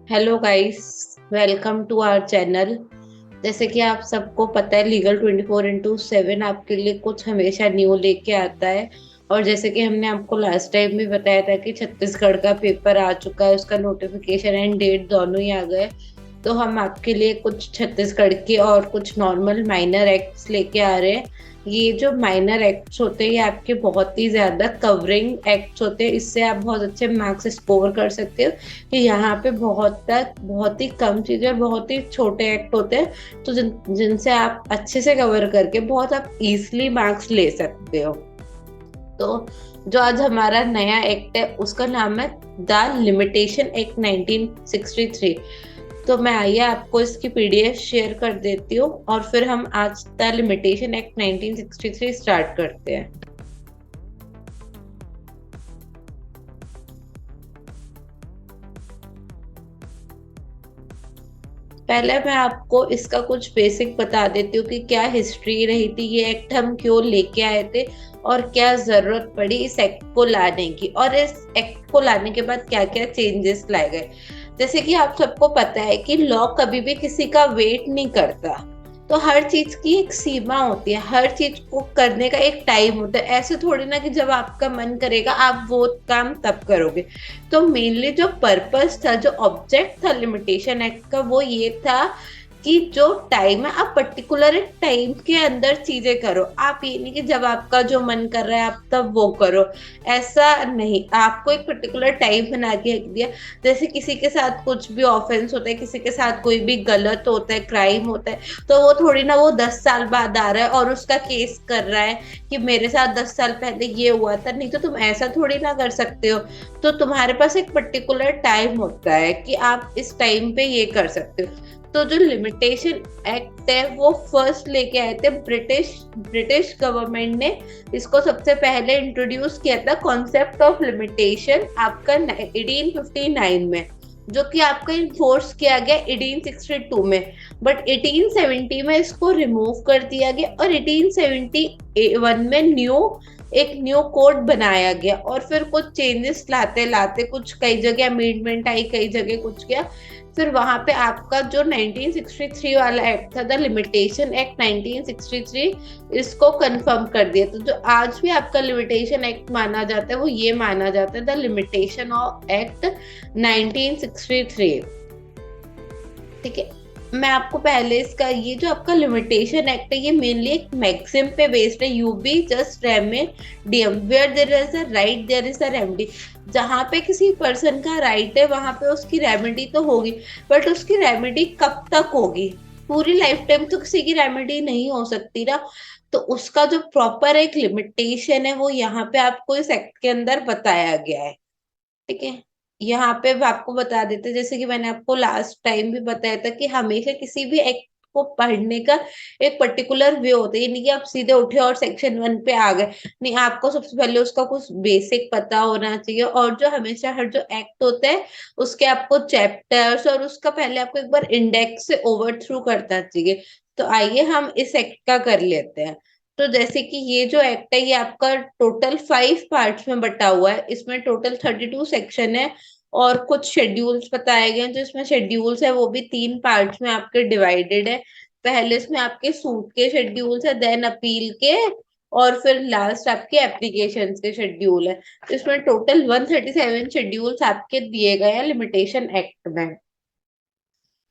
Hello guys, welcome to our channel. जैसे कि आप सबको पता है, लीगल 24x7 आपके लिए कुछ हमेशा न्यू लेके आता है। और जैसे कि हमने आपको लास्ट टाइम भी बताया था कि छत्तीसगढ़ का पेपर आ चुका है, उसका नोटिफिकेशन एंड डेट दोनों ही आ गए। तो हम आपके लिए कुछ छत्तीसगढ़ के और कुछ नॉर्मल माइनर एक्ट्स लेके आ रहे हैं। ये जो माइनर एक्ट्स होते हैं ये आपके बहुत ही ज्यादा कवरिंग एक्ट्स होते हैं, इससे आप बहुत अच्छे मार्क्स स्कोर कर सकते हो। कि यहाँ पे बहुत ही कम चीजें और बहुत ही छोटे एक्ट होते हैं, तो जिनसे आप अच्छे से कवर करके बहुत आप इजीली मार्क्स ले सकते हो। तो जो आज हमारा नया एक्ट है उसका नाम है द लिमिटेशन एक्ट 1963। तो मैं आइए आपको इसकी पीडीएफ शेयर कर देती हूँ और फिर हम आज द लिमिटेशन एक्ट 1963 स्टार्ट करते हैं। पहले मैं आपको इसका कुछ बेसिक बता देती हूँ कि क्या हिस्ट्री रही थी, ये एक्ट हम क्यों लेके आए थे और क्या जरूरत पड़ी इस एक्ट को लाने की, और इस एक्ट को लाने के बाद क्या क्या चेंजेस लाए गए। जैसे कि आप सबको पता है कि लॉ कभी भी किसी का वेट नहीं करता। तो हर चीज की एक सीमा होती है, हर चीज को करने का एक टाइम होता है। ऐसे थोड़ी ना कि जब आपका मन करेगा आप वो काम तब करोगे। तो मेनली जो पर्पस था, जो ऑब्जेक्ट था लिमिटेशन एक्ट का, वो ये था कि जो टाइम है आप पर्टिकुलर एक टाइम के अंदर चीजें करो। आप ये नहीं कि जब आपका जो मन कर रहा है आप तब वो करो। ऐसा नहीं, आपको एक पर्टिकुलर टाइम बना के रख दिया। जैसे किसी के साथ कुछ भी ऑफेंस होता है, किसी के साथ कोई भी गलत होता है, क्राइम होता है, तो वो थोड़ी ना वो 10 साल बाद आ रहा है और उसका केस कर रहा है कि मेरे साथ 10 साल पहले ये हुआ था। नहीं, तो तुम ऐसा थोड़ी ना कर सकते हो। तो तुम्हारे पास एक पर्टिकुलर टाइम होता है कि आप इस टाइम पे ये कर सकते हो। तो जो लिमिटेशन एक्ट है वो फर्स्ट लेके आए थे ब्रिटिश ब्रिटिश गवर्नमेंट ने। इसको सबसे पहले इंट्रोड्यूस किया था कॉन्सेप्ट ऑफ लिमिटेशन आपका 1859 में, जो कि आपका इन्फोर्स किया गया 1862 में। बट 1870 में इसको रिमूव कर दिया गया और 1871 में एक न्यू कोड बनाया गया। और फिर कुछ चेंजेस लाते लाते कुछ कई जगह अमेंडमेंट आई, कई जगह कुछ किया। फिर वहां पे आपका जो 1963 वाला एक्ट था, द लिमिटेशन एक्ट 1963, इसको कंफर्म कर दिया। तो जो आज भी आपका लिमिटेशन एक्ट माना जाता है वो ये माना जाता है द लिमिटेशन ऑफ एक्ट 1963। ठीक है। मैं आपको पहले इसका ये जो आपका लिमिटेशन एक्ट है ये मेनली एक मैक्सिम पे बेस्ड है, यू बी जस्ट रेमेडियम where there is a right there is a remedy. जहां पे किसी पर्सन का राइट है वहां पे उसकी रेमेडी तो होगी, बट उसकी रेमेडी कब तक होगी? पूरी लाइफ टाइम तो किसी की रेमेडी नहीं हो सकती ना। तो उसका जो प्रॉपर एक लिमिटेशन है वो यहाँ पे आपको इस एक्ट के अंदर बताया गया है। ठीक है। यहाँ पे भी आपको बता देते, जैसे कि मैंने आपको लास्ट टाइम भी बताया था कि हमेशा किसी भी एक्ट को पढ़ने का एक पर्टिकुलर वे होता है। ये नहीं कि आप सीधे उठे और सेक्शन 1 पे आ गए। नहीं, आपको सबसे पहले उसका कुछ बेसिक पता होना चाहिए। और जो हमेशा हर जो एक्ट होता है उसके आपको चैप्टर्स और उसका पहले आपको एक बार इंडेक्स से ओवर थ्रू करना चाहिए। तो आइए हम इस एक्ट का कर लेते हैं। तो जैसे कि ये जो एक्ट है ये आपका टोटल 5 पार्ट्स में बटा हुआ है, इसमें टोटल 32 सेक्शन है। और कुछ शेड्यूल्स बताए गए हैं। जो इसमें शेड्यूल्स है वो भी 3 पार्ट्स में आपके डिवाइडेड है। पहले इसमें आपके सूट के शेड्यूल्स है, देन अपील के, और फिर लास्ट आपके एप्लीकेशन के शेड्यूल है। तो इसमें टोटल 137 शेड्यूल्स आपके दिए गए हैं लिमिटेशन एक्ट में।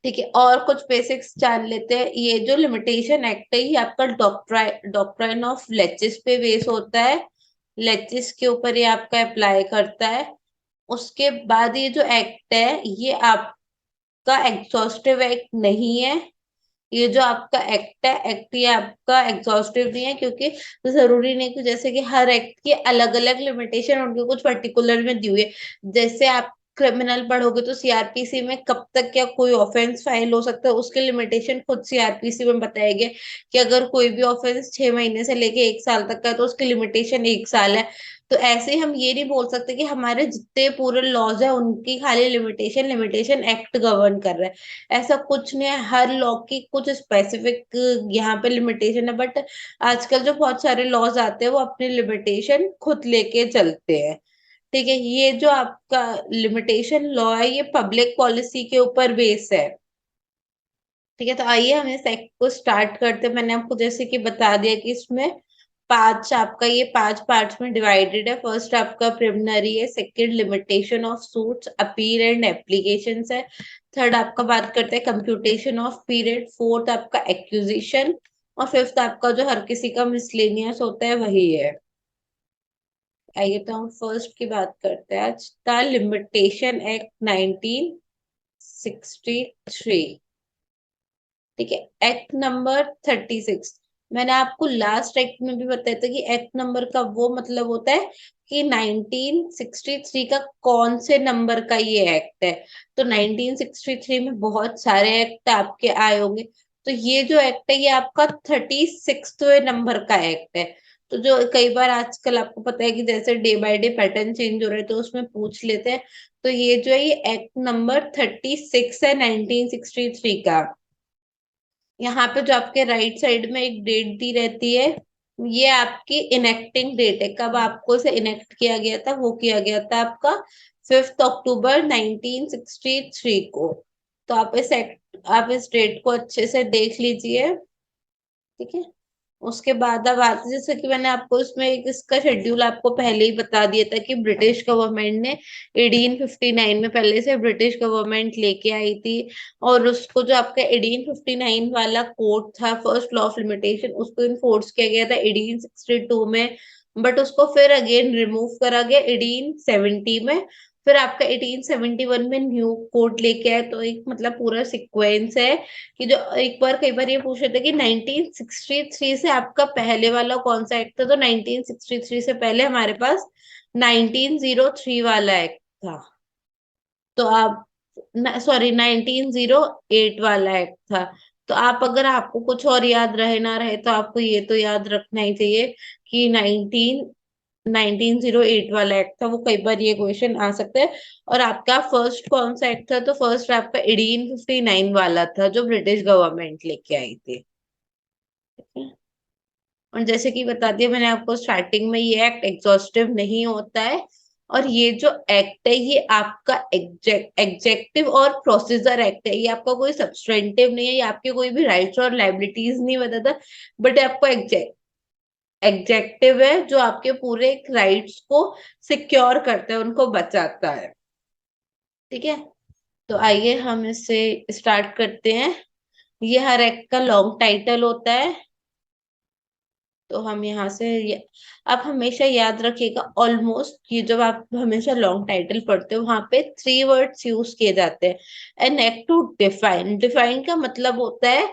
ठीक है, और कुछ बेसिक्स जान लेते हैं। ये जो लिमिटेशन एक्ट है ये आपका डॉक्ट्राइन ऑफ लेचिस पे बेस होता है। लेचिस के ऊपर ये आपका अप्लाई करता है। उसके बाद ये जो एक्ट है ये आपका एग्जॉस्टिव एक्ट नहीं है। ये जो आपका एक्ट ये आपका एग्जॉस्टिव नहीं है, क्योंकि जरूरी नहीं कि जैसे कि हर एक्ट की अलग अलग लिमिटेशन उनके कुछ पर्टिकुलर में दी हुई है। जैसे आप क्रिमिनल पढ़ोगे तो सीआरपीसी में कब तक क्या कोई ऑफेंस फाइल हो सकता है उसके लिमिटेशन खुद सीआरपीसी में बताए गए। कि अगर कोई भी ऑफेंस 6 महीने से लेके 1 साल तक का है तो उसकी लिमिटेशन 1 साल है। तो ऐसे हम ये नहीं बोल सकते कि हमारे जितने पूरे लॉज है उनकी खाली लिमिटेशन लिमिटेशन एक्ट गवर्न कर रहा है। ऐसा कुछ नहीं है, हर लॉ की कुछ स्पेसिफिक यहाँ पे लिमिटेशन है। बट आजकल जो बहुत सारे लॉज आते हैं वो अपनी लिमिटेशन खुद लेके चलते हैं। ठीक है, ये जो आपका लिमिटेशन लॉ है ये पब्लिक पॉलिसी के ऊपर बेस है। ठीक है, तो आइए हम इस एक्ट को स्टार्ट करते हैं। मैंने आपको जैसे कि बता दिया कि इसमें पांच, आपका ये पांच पार्ट्स में डिवाइडेड है। फर्स्ट आपका प्रिलिमिनरी है, second limitation of suits, appeal and applications है, थर्ड आपका बात करते हैं कंप्यूटेशन ऑफ पीरियड, फोर्थ आपका एक्विजिशन, और फिफ्थ आपका जो हर किसी का मिसलेनियस होता है वही है। आइए तो हम फर्स्ट की बात करते हैं आज, द लिमिटेशन एक्ट 1963। ठीक है, एक्ट नंबर 36। मैंने आपको लास्ट एक्ट में भी बताया था कि एक्ट नंबर का वो मतलब होता है कि 1963 का कौन से नंबर का ये एक्ट है। तो 1963 में बहुत सारे एक्ट आपके आए होंगे, तो ये जो एक्ट है ये आपका 36वें नंबर का एक्ट है। तो जो कई बार आजकल आपको पता है कि जैसे day by day pattern change हो रहे हैं, तो उसमें पूछ लेते हैं। तो ये जो है ये एक्ट नंबर 36 है 1963 का। यहाँ पे जो आपके राइट साइड में एक डेट दी रहती है, ये आपकी इनेक्टिंग डेट है, कब आपको इसे इनेक्ट किया गया था। वो किया गया था आपका 5 अक्टूबर 1963 को। तो आप इस डेट को अच्छे से देख लीजिए। ठीक है, उसके बाद अब आते, जैसे कि मैंने आपको इसमें एक इसका शेड्यूल आपको पहले ही बता दिया था कि ब्रिटिश गवर्नमेंट ने 1859 में पहले से ब्रिटिश गवर्नमेंट लेके आई थी। और उसको जो आपका 1859 वाला कोड था, फर्स्ट लॉ ऑफ लिमिटेशन, उसको इन्फोर्स किया गया था 1862 में। बट उसको फिर अगेन रिमूव करा गया 1870 में। फिर आपका 1871 में न्यू कोड लेके आए। तो एक मतलब पूरा सिक्वेंस है कि जो एक बार कई बार ये पूछ रहे थे कि 1963 से आपका पहले वाला कौन सा एक्ट था। तो 1963 से पहले हमारे पास 1903 वाला एक्ट था। तो आप, सॉरी, 1908 वाला एक्ट था। तो आप, अगर आपको कुछ और याद रहे ना रहे, तो आपको ये तो याद रखना ही चाहिए कि 1908 वाला एक्ट था। वो कई बार ये क्वेश्चन आ सकता है। और आपका फर्स्ट कौन सा एक्ट था? तो फर्स्ट आपका 1859 वाला था, जो ब्रिटिश गवर्नमेंट लेके आई थी। और जैसे कि बता दिया मैंने आपको स्टार्टिंग में, ये एक्ट एग्जॉस्टिव नहीं होता है। और ये जो एक्ट है ये आपका एग्जेक्टिव और प्रोसीजर एक्ट है। ये आपका कोई सब्सटेंटिव नहीं है, ये आपके कोई भी राइट्स और लाइबिलिटीज नहीं बताता। बट आपको एग्जेक्टिव है, जो आपके पूरे राइट्स को सिक्योर करता है, उनको बचाता है। ठीक है, तो आइए हम इससे स्टार्ट करते हैं। ये हर एक्ट का लॉन्ग टाइटल होता है। तो हम यहाँ से आप हमेशा याद रखिएगा, ऑलमोस्ट ये जब आप हमेशा लॉन्ग टाइटल पढ़ते हो वहां पे 3 वर्ड्स यूज किए जाते हैं। An act to define, define का मतलब होता है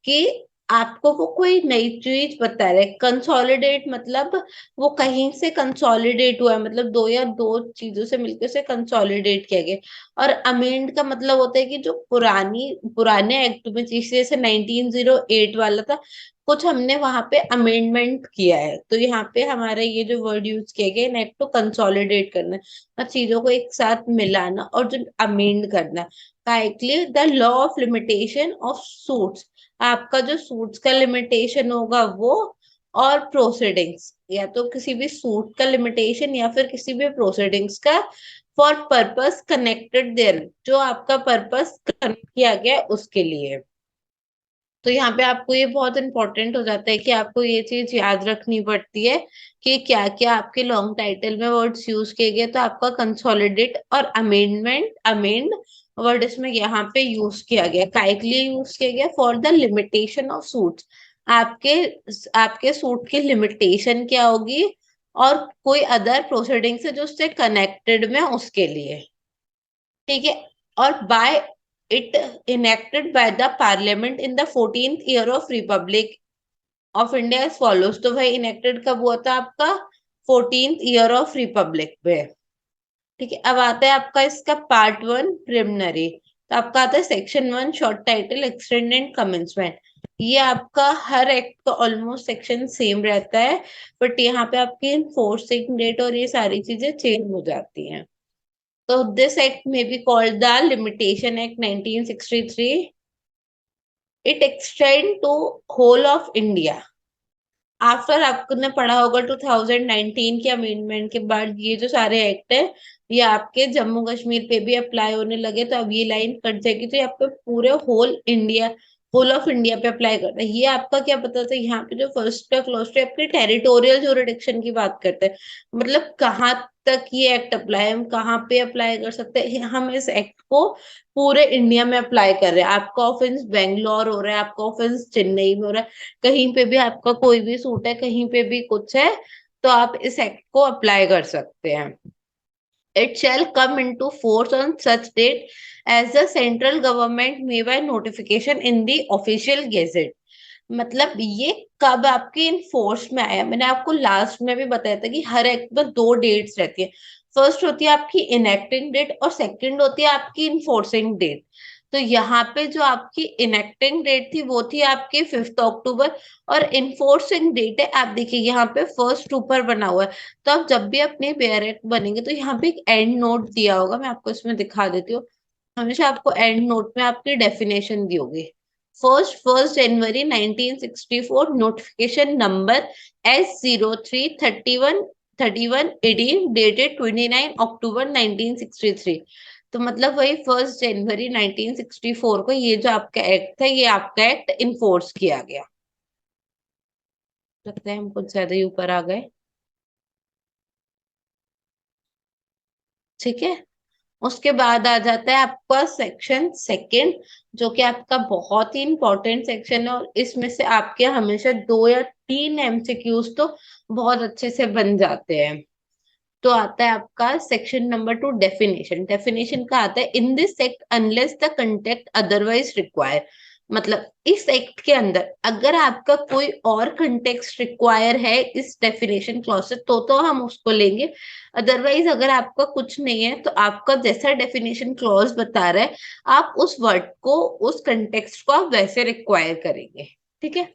कि आपको वो कोई नई चीज बता रहे। कंसोलिडेट मतलब वो कहीं से कंसोलिडेट हुआ है, मतलब दो या दो चीजों से मिलकर उसे कंसोलिडेट किया गया। और अमेंड का मतलब होता है कि जो पुराने एक्ट में, जैसे 1908 वाला था, कुछ हमने वहां पे अमेंडमेंट किया है। तो यहाँ पे हमारा ये जो वर्ड यूज किया गया, नेक्स्ट तो कंसोलिडेट करना, चीजों को एक साथ मिलाना और जो अमेंड करना। Quickly the law of limitation of suits, आपका जो सूट्स का लिमिटेशन होगा वो, और प्रोसीडिंग्स, या तो किसी भी सूट का लिमिटेशन या फिर किसी भी प्रोसीडिंग्स का, फॉर पर्पस कनेक्टेड देयर, जो आपका पर्पस कनेक्ट किया गया है उसके लिए। तो यहाँ पे आपको ये बहुत इंपॉर्टेंट हो जाता है कि आपको ये चीज याद रखनी पड़ती है कि क्या क्या आपके लॉन्ग टाइटल में वर्ड्स यूज किए गए। तो आपका कंसोलिडेट और अमेंड वर्ड इसमें यहाँ पे यूज किया गया, काय के लिए यूज किया गया? For the limitation of suits, आपके आपके सूट की लिमिटेशन क्या होगी, और कोई अदर प्रोसीडिंग से जो उससे कनेक्टेड में उसके लिए। ठीक है, और by it enacted by the parliament in the 14th year of republic of India as follows। तो भाई इनेक्टेड कब हुआ था आपका? 14th ईयर ऑफ रिपब्लिक में। ठीक है, अब आता है आपका इसका पार्ट 1 प्रिलिमिनरी। तो आपका आता है section 1 short title extend and commencement. ये आपका हर एक्ट का ऑलमोस्ट सेक्शन सेम रहता है, बट यहाँ पे आपकी इन्फोर्सिंग डेट और ये सारी चीजें चेंज हो जाती हैं। So this act may be called the Limitation Act 1963. It extend to whole of India. After आपने पढ़ा होगा 2019 के अमेंडमेंट के बाद ये जो सारे एक्ट है ये आपके जम्मू कश्मीर पे भी अप्लाई होने लगे, तो अब ये लाइन कट जाएगी, तो ये आपके पूरे होल ऑफ इंडिया पे अप्लाई करता है। ये आपका क्या पता था, यहाँ पे जो फर्स्ट का क्लॉज है आपके टेरिटोरियल ज्यूरिडिक्शन की बात करते हैं, मतलब कहाँ तक ये एक्ट अप्लाई, हम कहाँ पे अप्लाई कर सकते हैं, हम इस एक्ट को पूरे इंडिया में अप्लाई कर रहे हैं। आपका ऑफेंस बेंगलोर हो रहा है, आपका ऑफेंस चेन्नई में हो रहा है, कहीं पे भी आपका कोई भी सूट है, कहीं पे भी कुछ है, तो आप इस एक्ट को अप्लाई कर सकते हैं। It shall come into force on such date as the central government may by notification in the official gazette। मतलब ये कब आपके इन फोर्स में आया, मैंने आपको लास्ट में भी बताया था कि हर एक्ट में दो डेट्स रहती है। फर्स्ट होती है आपकी इनेक्टिंग डेट और सेकंड होती है आपकी इन्फोर्सिंग डेट। तो यहाँ पे जो आपकी इनेक्टिंग डेट थी वो थी आपकी 5 अक्टूबर, और इन्फोर्सिंग डेट है, आप देखिए यहाँ पे फर्स्ट ऊपर बना हुआ है। तो आप जब भी अपने बेयर एक्ट बनेंगे तो यहाँ पे एक एंड नोट दिया होगा, मैं आपको इसमें दिखा देती हूँ। हमेशा आपको एंड नोट में आपकी डेफिनेशन दी होगी। फर्स्ट जनवरी 1964, नोटिफिकेशन नंबर S0331 डेटेड 29 अक्टूबर 1963। तो मतलब वही 1 जनवरी 1964 को ये जो आपका एक्ट था, ये आपका एक्ट इन्फोर्स किया गया। लगता है हम कुछ ज्यादा ही ऊपर आ गए। ठीक है, उसके बाद आ जाता है आपका सेक्शन सेकंड, जो कि आपका बहुत ही इंपॉर्टेंट सेक्शन है, और इसमें से आपके हमेशा 2 या 3 MCQs तो बहुत अच्छे से बन जाते हैं। तो आता है आपका सेक्शन नंबर 2, डेफिनेशन। डेफिनेशन का आता है in this act unless the context otherwise require. मतलब इस एक्ट के अंदर अगर आपका कोई और कंटेक्स्ट रिक्वायर है इस डेफिनेशन क्लॉज से, तो हम उसको लेंगे। अदरवाइज अगर आपका कुछ नहीं है तो आपका जैसा डेफिनेशन क्लॉज बता रहा है, आप उस वर्ड को, उस कंटेक्स्ट को आप वैसे रिक्वायर करेंगे। ठीक है,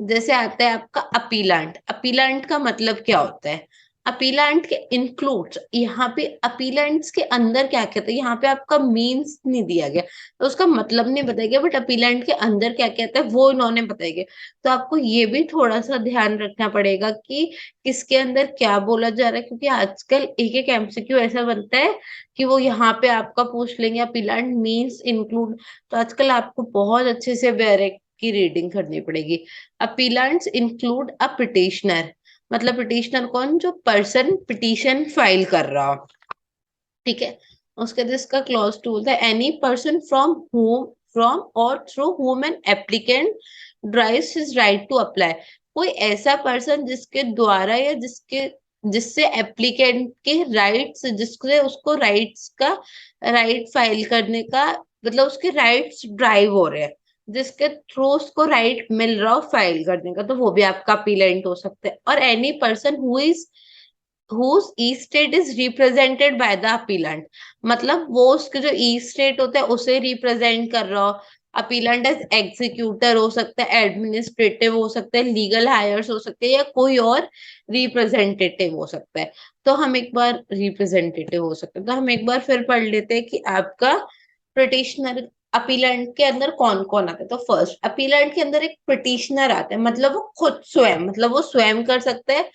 जैसे आता है आपका अपीलांट। अपीलांट का मतलब क्या होता है, अपीलांट के इंक्लूड्स, यहाँ पे अपीलांट्स के अंदर क्या क्या था, यहाँ पे आपका मीन्स नहीं दिया गया, तो उसका मतलब नहीं बताया गया, बट अपीलांट के अंदर क्या क्या था वो इन्होंने बताया गया। तो आपको ये भी थोड़ा सा ध्यान रखना पड़ेगा कि किसके अंदर क्या बोला जा रहा है, क्योंकि आजकल एक एक एमसीक्यू ऐसा बनता है कि वो यहाँ पे आपका पूछ लेंगे अपीलांट मीन्स इंक्लूड। तो आजकल आपको बहुत अच्छे से बैरेक की रीडिंग करनी पड़ेगी। अपीलेंट्स इंक्लूड अ पिटिशनर, मतलब पिटिशनर कौन, जो पर्सन पिटीशन फाइल कर रहा हो। ठीक है, उसके बाद इसका क्लॉज 2 बोलता है any person from or through whom an applicant derives his right to apply. कोई ऐसा पर्सन जिसके द्वारा या जिससे एप्लीकेंट के राइट्स, जिससे उसको राइट्स का राइट फाइल करने का, मतलब उसके राइट्स ड्राइव हो रहे हैं, जिसके थ्रू उसको राइट मिल रहा हो फाइल करने का, तो वो भी आपका अपीलेंट हो सकता है। और any person whose e-state is represented by the appellant, मतलब वो उसके जो e-state होता है उसे रिप्रेजेंट कर रहा हो। अपीलेंट एज एग्जीक्यूटर हो सकता है, एडमिनिस्ट्रेटिव हो सकता है, लीगल हायर्स हो सकते हैं, या कोई और रिप्रेजेंटेटिव हो सकता है। तो हम एक बार रिप्रेजेंटेटिव हो सकते हैं, तो हम एक बार फिर पढ़ लेते हैं कि आपका पिटिशनर अपीलेंट के अंदर कौन कौन आता है। तो फर्स्ट अपीलेंट के अंदर एक पिटिशनर आता है, मतलब वो खुद स्वयं, मतलब वो स्वयं कर सकता है।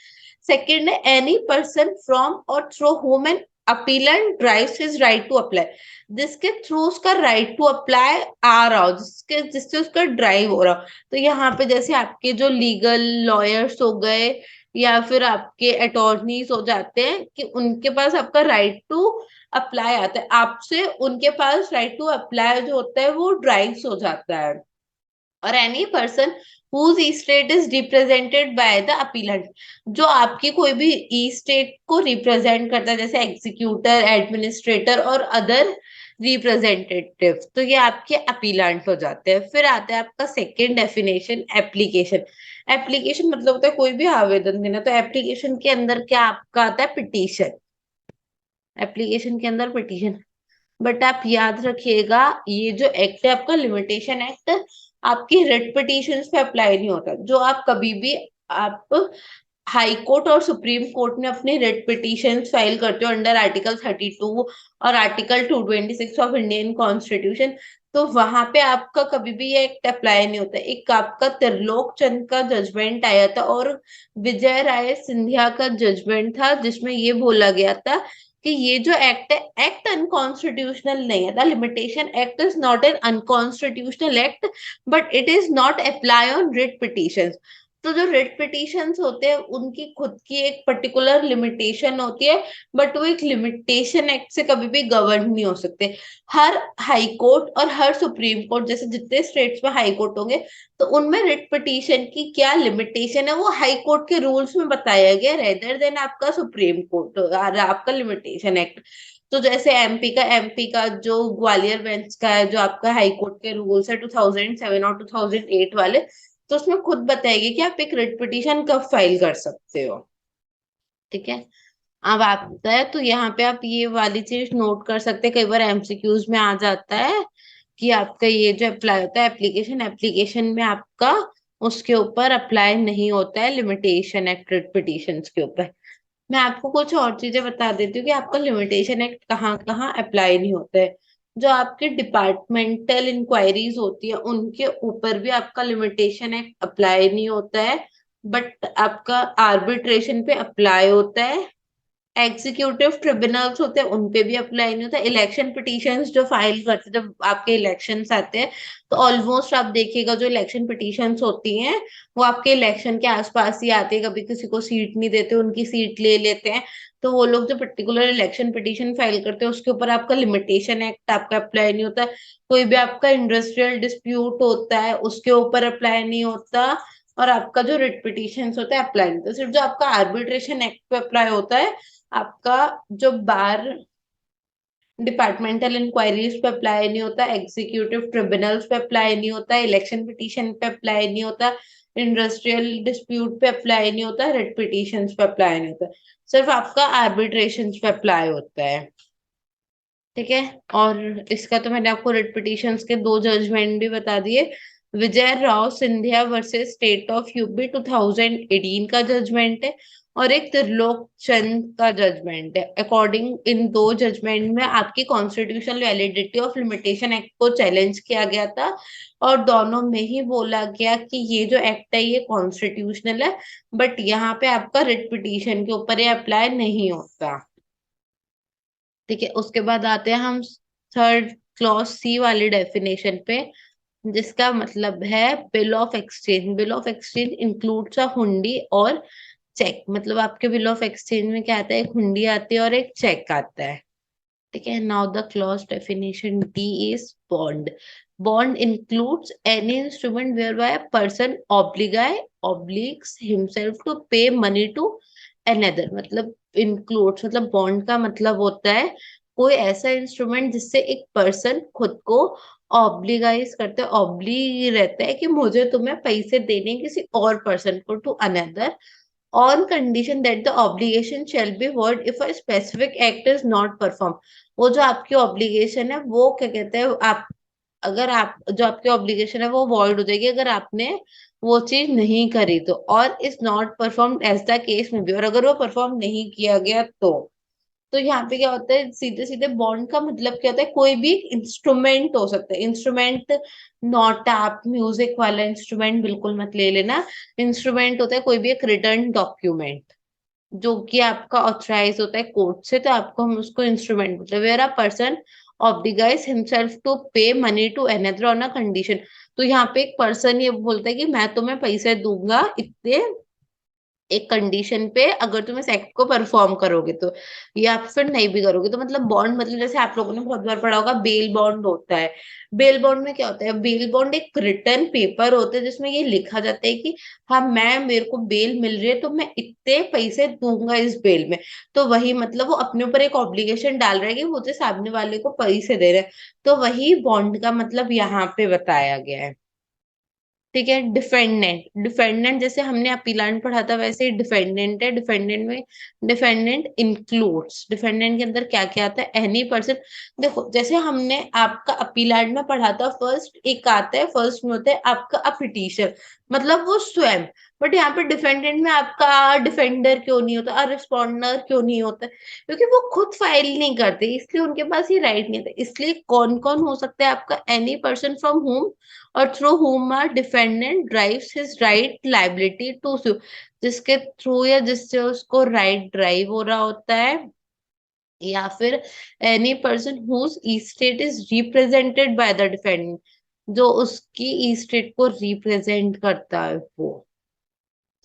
सेकेंड है any person from or through whom an appellant derives his right to apply, जिसके थ्रू उसका राइट टू अप्लाई आ रहा हो, जिससे उसका ड्राइव हो रहा हो। तो यहाँ पे जैसे आपके जो लीगल लॉयर्स हो गए या फिर आपके अटॉर्नीज हो जाते हैं, कि उनके पास आपका राइट टू अप्लाई आता है, आपसे उनके पास राइट टू अप्लाई जो होता है वो ड्राइव्स हो जाता है। और any person whose e-state is represented by the appellant, जो आपकी कोई भी ई स्टेट को रिप्रेजेंट करता है, जैसे एग्जीक्यूटर, एडमिनिस्ट्रेटर और अदर रिप्रेजेंटेटिव, तो ये आपके अपीलेंट हो जाते हैं। फिर आता है आपका सेकेंड डेफिनेशन, एप्लीकेशन। एप्लीकेशन मतलब होता है कोई भी आवेदन देना, तो एप्लीकेशन के अंदर क्या आपका आता है, पिटीशन। एप्लीकेशन के अंदर पिटीशन, बट आप याद रखिएगा ये जो एक्ट है आपका, लिमिटेशन एक्ट, आपकी रिट पिटीशंस पे अप्लाई नहीं होता। जो आप कभी भी आप हाई कोर्ट और सुप्रीम कोर्ट में अपनी रिट पिटीशन फाइल करते हो अंडर आर्टिकल 32 और आर्टिकल 226 ऑफ इंडियन कॉन्स्टिट्यूशन, तो वहां पे आपका कभी भी ये एक्ट अप्लाई नहीं होता। एक आपका त्रिलोक चंद का जजमेंट आया था और विजय राय सिंधिया का जजमेंट था, जिसमें ये बोला गया था कि ये जो एक्ट है, एक्ट अनकॉन्स्टिट्यूशनल नहीं है। The limitation act is not an unconstitutional act, but it is not apply on writ petitions. तो जो रिट पिटिशंस होते हैं उनकी खुद की एक पर्टिकुलर लिमिटेशन होती है, बट वो एक लिमिटेशन एक्ट से कभी भी गवर्न नहीं हो सकते। हर हाई कोर्ट और हर सुप्रीम कोर्ट, जैसे जितने स्टेट्स में हाई कोर्ट होंगे, तो उनमें रिट पिटीशन की क्या लिमिटेशन है वो हाई कोर्ट के रूल्स में बताया गया, रेदर देन आपका सुप्रीम कोर्ट और आपका लिमिटेशन एक्ट। तो जैसे एमपी का जो ग्वालियर बेंच का है, जो आपका हाई कोर्ट के रूल्स है 2007 और 2008 वाले, तो उसमें खुद बताएगी कि आप एक रिट पिटीशन कब फाइल कर सकते हो। ठीक है, अब आता है तो यहाँ पे आप ये वाली चीज नोट कर सकते हैं, कई बार एमसीक्यूज में आ जाता है कि आपका ये जो अप्लाई होता है एप्लीकेशन, एप्लीकेशन में आपका उसके ऊपर अप्लाई नहीं होता है लिमिटेशन एक्ट रिट पिटिशंस के ऊपर। मैं आपको कुछ और चीजें बता देती हूँ कि आपका लिमिटेशन एक्ट कहाँ कहाँ अप्लाई नहीं होता है। जो आपके डिपार्टमेंटल इंक्वायरीज होती है उनके ऊपर भी आपका लिमिटेशन एक्ट अप्लाई नहीं होता है, बट आपका आर्बिट्रेशन पे अप्लाई होता है। एग्जीक्यूटिव ट्रिब्यूनल्स होते हैं उन पे भी अप्लाई नहीं होता। इलेक्शन पिटीशंस जो फाइल करते हैं जब आपके इलेक्शंस आते हैं, तो ऑलमोस्ट आप देखिएगा जो इलेक्शन पिटीशंस होती हैं वो आपके इलेक्शन के आसपास ही आती है। कभी किसी को सीट नहीं देते, उनकी सीट ले लेते हैं। तो वो लोग जो पर्टिकुलर इलेक्शन पिटीशन फाइल करते हैं उसके ऊपर आपका लिमिटेशन एक्ट आपका अप्लाई नहीं होता। कोई भी आपका इंडस्ट्रियल डिस्प्यूट होता है उसके ऊपर अप्लाई नहीं होता। और आपका जो रिट पिटीशन होता है अप्लाई नहीं होता। सिर्फ जो आपका आर्बिट्रेशन एक्ट पे अप्लाई होता है। आपका जो बार डिपार्टमेंटल इंक्वायरीज पे अप्लाई नहीं होता, एग्जीक्यूटिव ट्रिब्यूनल्स पे अप्लाई नहीं होता, इलेक्शन पिटीशन पे अप्लाई नहीं होता, इंडस्ट्रियल डिस्प्यूट पे अप्लाई नहीं होता, रिट पिटीशंस पे अप्लाई नहीं होता। सिर्फ आपका आर्बिट्रेशन पे अप्लाई होता है। ठीक है, और इसका तो मैंने आपको रिट पिटीशंस के दो जजमेंट भी बता दिए। Vijay Rao Scindia versus state of UP 2018 का जजमेंट है, और एक त्रिलोक चंद का जजमेंट है। अकॉर्डिंग इन दो जजमेंट में आपकी constitutional validity of limitation act को चैलेंज किया गया था, और दोनों में ही बोला गया कि ये जो एक्ट है ये कॉन्स्टिट्यूशनल है, बट यहाँ पे आपका रिट पिटीशन के ऊपर ये अप्लाई नहीं होता। ठीक है, उसके बाद आते हैं हम थर्ड क्लॉज सी वाली डेफिनेशन पे, जिसका मतलब है bill of exchange. Bill of exchange includes a हुंडी और चेक। मतलब आपके बिल ऑफ एक्सचेंज में क्या आता है, एक हुंडी आती है और एक चेक आता है। ठीक है, now the clause definition D is bond. Bond includes any instrument whereby a person obliges himself to pay money to another। मतलब इंक्लूड्स, मतलब बॉन्ड का मतलब होता है कोई ऐसा इंस्ट्रूमेंट जिससे एक पर्सन खुद को ऑब्लिगाइज करते हैं, ऑब्ली रहता है कि मुझे तुम्हें पैसे देने किसी और पर्सन को to another, on condition that the obligation shall be void if a specific act is not performed। वो जो आपकी ऑब्लिगेशन है वो क्या कहते हैं, आप अगर आप जो आपकी ऑब्लिगेशन है वो वॉइड हो जाएगी अगर आपने वो चीज नहीं करी तो, or is not performed as the case में भी, और अगर वो परफॉर्म नहीं किया गया तो यहाँ पे क्या होता है, सीधे सीधे बॉन्ड का मतलब क्या होता है, कोई भी इंस्ट्रूमेंट हो सकता है। इंस्ट्रूमेंट नोट, आप म्यूजिक वाला इंस्ट्रूमेंट बिल्कुल मत ले लेना। इंस्ट्रूमेंट होता है कोई भी एक रिटर्न डॉक्यूमेंट जो कि आपका ऑथराइज होता है कोर्ट से, तो आपको हम उसको इंस्ट्रूमेंट मतलब where a person oblige himself to pay money to another on a condition. तो यहाँ पे एक पर्सन ये बोलता है कि मैं तुम्हें पैसे दूंगा इतने, एक कंडीशन पे, अगर तुम इस एक्ट को परफॉर्म करोगे तो, या फिर नहीं भी करोगे तो। मतलब बॉन्ड मतलब जैसे आप लोगों ने बहुत बार पढ़ा होगा बेल बॉन्ड होता है। बेल बॉन्ड में क्या होता है, बेल बॉन्ड एक रिटर्न पेपर होता है जिसमें ये लिखा जाता है कि हाँ मैं, मेरे को बेल मिल रही है तो मैं इतने पैसे दूंगा इस बेल में। तो वही मतलब वो अपने ऊपर एक ऑब्लिगेशन डाल रहा है कि मुझे सामने वाले को पैसे दे रहे हैं। तो वही बॉन्ड का मतलब यहाँ पे बताया गया है। ठीक है, डिफेंडेंट। डिफेंडेंट जैसे हमने अपीलांट पढ़ा था वैसे ही डिफेंडेंट है। डिफेंडेंट में डिफेंडेंट इंक्लूड्स, डिफेंडेंट के अंदर क्या क्या आता है, एनी पर्सन। देखो जैसे हमने आपका अपीलांट में पढ़ा था, फर्स्ट एक आता है, फर्स्ट में होता है आपका अ पिटीशन, मतलब वो स्वयं। बट यहाँ पे डिफेंडेंट में आपका डिफेंडर क्यों नहीं होता और रिस्पॉन्डर क्यों नहीं होता? क्योंकि वो खुद फाइल नहीं करते, इसलिए उनके पास ये राइट नहीं था। इसलिए कौन कौन हो सकता है आपका? एनी पर्सन फ्रॉम हुम और through whom are defendant drives his right liability to sue, जिसके थ्रू या जिससे उसको राइट ड्राइव हो रहा होता है। या फिर any person whose state is represented by the defendant, जो उसकी स्टेट को रिप्रेजेंट करता है वो।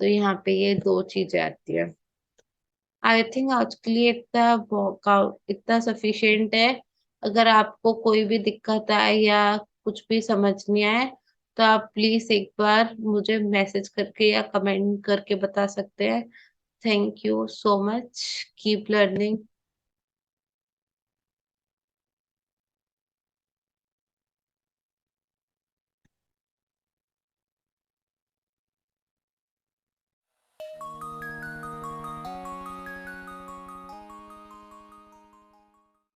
तो यहाँ पे ये दो चीजें आती है। आई थिंक आज के लिए इतना सफिशिएंट है। अगर आपको कोई भी दिक्कत आए या कुछ भी समझ नहीं आए, तो आप प्लीज एक बार मुझे मैसेज करके या कमेंट करके बता सकते हैं। Thank you so much. Keep learning.